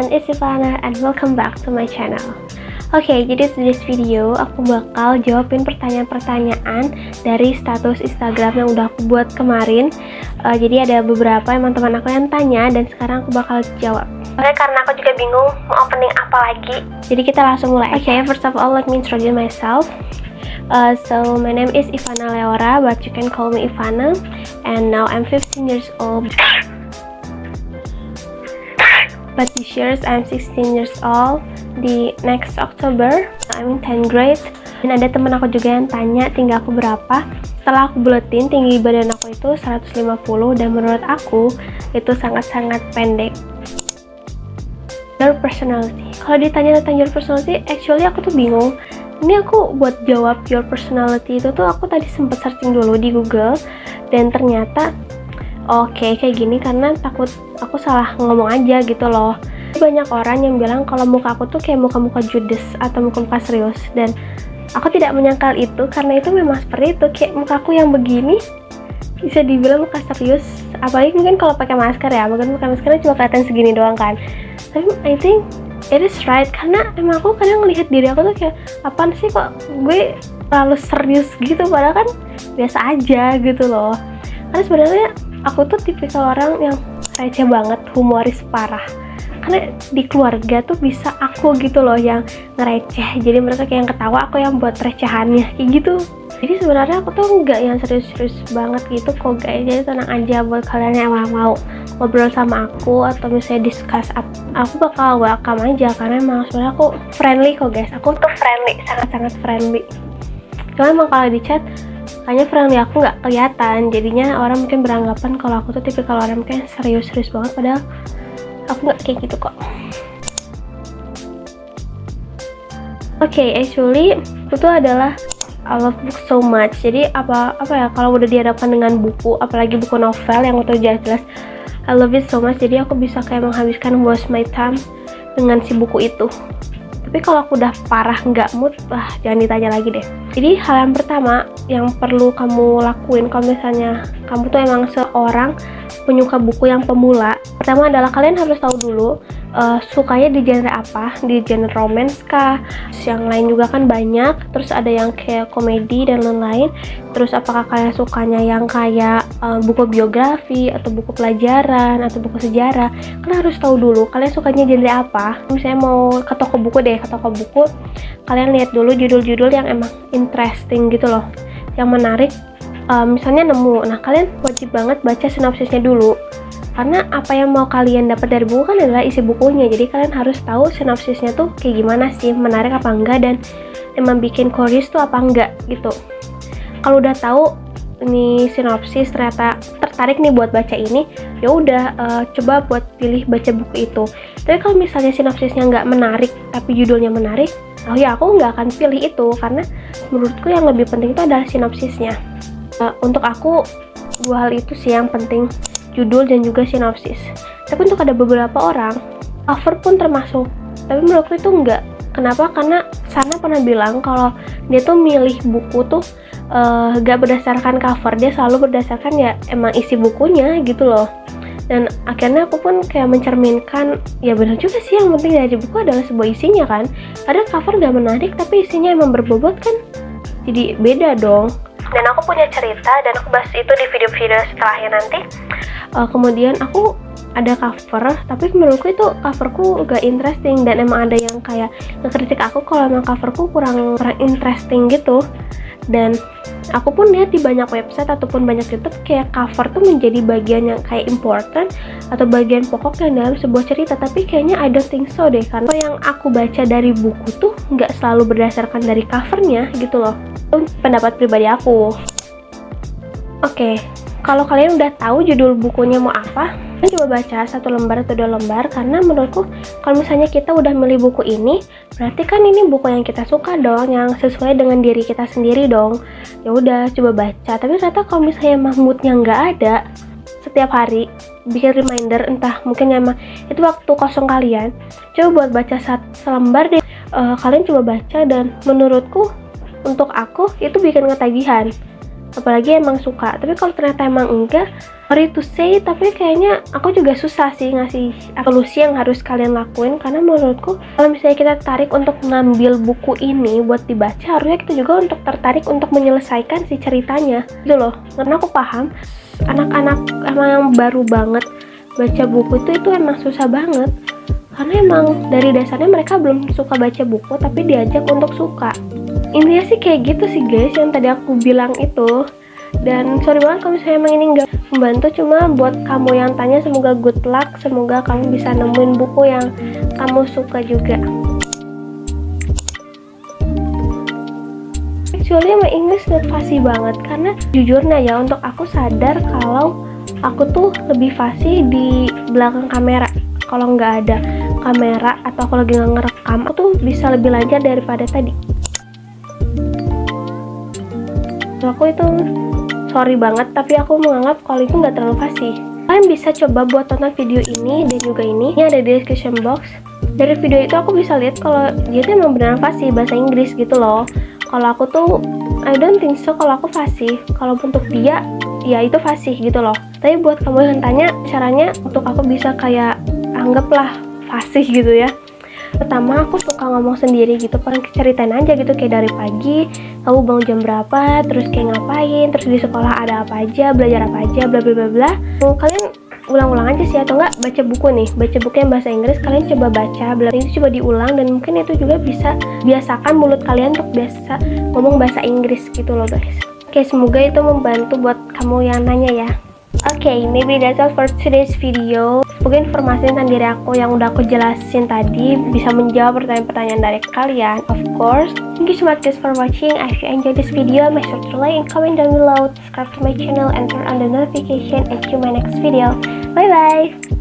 everyone, it's Ivana and welcome back to my channel. Oke, jadi di this video aku bakal jawabin pertanyaan-pertanyaan dari status Instagram yang udah aku buat kemarin. Jadi ada beberapa emang teman aku yang tanya dan sekarang aku bakal jawab. Oke, karena aku juga bingung mau opening apa lagi. Jadi kita langsung mulai. Oke, first of all let me introduce myself. So my name is Ivana Leora, but you can call me Ivana. And now I'm 15 years old. But this year I'm 16 years old. Di next October I'm in 10th grade. Dan ada temen aku juga yang tanya tinggi aku berapa. Setelah aku buletin, tinggi badan aku itu 150 dan menurut aku itu sangat-sangat pendek. Your personality. Kalau ditanya tentang your personality, actually aku tuh bingung. Ini aku buat jawab your personality itu tuh aku tadi sempat searching dulu di Google dan ternyata oke, kayak gini karena takut aku salah ngomong aja gitu loh. Banyak orang yang bilang kalau muka aku tuh kayak muka-muka judes atau muka-muka serius, dan aku tidak menyangkal itu karena itu memang seperti itu. Kayak mukaku yang begini bisa dibilang muka serius, apalagi mungkin kalau pakai masker ya, mungkin pakai maskernya cuma kelihatan segini doang kan. Tapi I think it is right karena emang aku kadang ngelihat diri aku tuh kayak apaan sih kok gue terlalu serius gitu, padahal kan biasa aja gitu loh. Karena sebenarnya aku tuh tipikal orang yang receh banget, humoris parah. Karena di keluarga tuh bisa aku gitu loh yang ngereceh, jadi mereka kayak yang ketawa, aku yang buat recehannya kayak gitu. Jadi sebenarnya aku tuh nggak yang serius-serius banget gitu kok guys, jadi tenang aja buat kalian yang mau ngobrol sama aku atau misalnya discuss aku bakal welcome aja karena emang sebenarnya aku friendly kok guys. Aku tuh friendly, sangat-sangat friendly. Cuma emang kalau di chat kayaknya friendly aku nggak kelihatan, jadinya orang mungkin beranggapan kalau aku tuh tipikal orang kayak serius-serius banget, padahal aku nggak kayak gitu kok. Oke, actually itu tuh adalah I love book so much. Jadi apa ya, kalau udah dihadapkan dengan buku, apalagi buku novel yang udah jelas-jelas I love it so much, jadi aku bisa kayak menghabiskan most my time dengan si buku itu. Tapi kalau aku udah parah nggak mood, jangan ditanya lagi deh. Jadi hal yang pertama yang perlu kamu lakuin kalau misalnya kamu tuh emang seorang penyuka buku yang pemula, pertama adalah kalian harus tahu dulu sukanya di genre apa, di genre romance kah, yang lain juga kan banyak, terus ada yang kayak komedi dan lain-lain. Terus apakah kalian sukanya yang kayak buku biografi atau buku pelajaran atau buku sejarah. Kalian harus tahu dulu kalian sukanya genre apa. Misalnya mau ke toko buku deh, ke toko buku kalian lihat dulu judul-judul yang emang interesting gitu loh, yang menarik. Misalnya nemu, nah kalian wajib banget baca sinopsisnya dulu, karena apa yang mau kalian dapat dari buku kan adalah isi bukunya. Jadi kalian harus tahu sinopsisnya tuh kayak gimana sih, menarik apa enggak, dan emang bikin curious tuh apa enggak gitu. Kalau udah tahu ini sinopsis ternyata tertarik nih buat baca ini, ya udah coba buat pilih baca buku itu. Tapi kalau misalnya sinopsisnya nggak menarik tapi judulnya menarik, oh ya aku nggak akan pilih itu, karena menurutku yang lebih penting itu adalah sinopsisnya. Untuk aku dua hal itu sih yang penting, judul dan juga sinopsis. Tapi untuk ada beberapa orang cover pun termasuk, tapi menurutku itu enggak. Kenapa? Karena Sana pernah bilang kalau dia tuh milih buku tuh gak berdasarkan cover, dia selalu berdasarkan ya emang isi bukunya gitu loh. Dan akhirnya aku pun kayak mencerminkan, ya benar juga sih, yang penting dari buku adalah sebuah isinya kan. Ada cover gak menarik tapi isinya emang berbobot kan, jadi beda dong. Dan aku punya cerita dan aku bahas itu di video-video setelahnya nanti. Kemudian aku ada cover, tapi menurutku itu coverku gak interesting, dan emang ada yang kayak ngekritik aku kalau emang coverku kurang interesting gitu. Dan aku pun lihat di banyak website ataupun banyak YouTube kayak cover tuh menjadi bagian yang kayak important atau bagian pokok yang dalam sebuah cerita, tapi kayaknya I don't think so deh, karena yang aku baca dari buku tuh nggak selalu berdasarkan dari covernya gitu loh. Itu pendapat pribadi aku. Oke, kalau kalian udah tahu judul bukunya mau apa, kalian coba baca 1 lembar atau 2 lembar, karena menurutku kalau misalnya kita udah milih buku ini, berarti kan ini buku yang kita suka dong, yang sesuai dengan diri kita sendiri dong. Ya udah coba baca. Tapi ternyata kalau misalnya moodnya nggak ada, setiap hari bikin reminder, entah mungkin emang itu waktu kosong kalian, coba buat baca selembar deh. Kalian coba baca, dan menurutku untuk aku itu bikin ketagihan, apalagi emang suka. Tapi kalau ternyata emang enggak, sorry to say, tapi kayaknya aku juga susah sih ngasih solusi yang harus kalian lakuin, karena menurutku kalau misalnya kita tertarik untuk ngambil buku ini buat dibaca, harusnya kita juga untuk tertarik untuk menyelesaikan si ceritanya gitu loh. Karena aku paham anak-anak emang yang baru banget baca buku itu emang susah banget, karena emang dari dasarnya mereka belum suka baca buku tapi diajak untuk suka. Intinya sih kayak gitu sih guys, yang tadi aku bilang itu. Dan sorry banget kalau misalnya emang ini nggak membantu, cuma buat kamu yang tanya semoga good luck, semoga kamu bisa nemuin buku yang kamu suka juga. Actually emang English not fasih banget, karena jujurnya ya untuk aku sadar kalau aku tuh lebih fasih di belakang kamera. Kalau nggak ada kamera atau aku lagi nggak ngerekam, aku tuh bisa lebih lancar daripada tadi. Aku itu sorry banget, tapi aku menganggap kalau itu nggak terlalu fasih. Kalian bisa coba buat tonton video ini dan juga ini ada di description box. Dari video itu aku bisa lihat kalau dia tuh emang beneran fasih bahasa Inggris gitu loh. Kalau aku tuh I don't think so kalau aku fasih. Kalau untuk dia ya itu fasih gitu loh. Tapi buat kamu yang tanya caranya untuk aku bisa kayak anggaplah fasih gitu ya. Pertama aku suka ngomong sendiri gitu, paling ceritain aja gitu kayak dari pagi kamu bangun jam berapa, terus kayak ngapain, terus di sekolah ada apa aja, belajar apa aja, bla bla bla bla. Kalian ulang-ulang aja sih, atau enggak baca buku nih, baca buku yang bahasa Inggris, kalian coba baca, itu coba diulang, dan mungkin itu juga bisa biasakan mulut kalian untuk biasa ngomong bahasa Inggris gitu loh guys. Oke, semoga itu membantu buat kamu yang nanya ya. Oke, maybe that's all for today's video. Semoga informasi tentang diri aku yang udah aku jelasin tadi bisa menjawab pertanyaan-pertanyaan dari kalian. Of course, thank you so much guys for watching. If you enjoyed this video, make sure to like and comment down below, subscribe to my channel, and turn on the notification, and see you in my next video. Bye bye.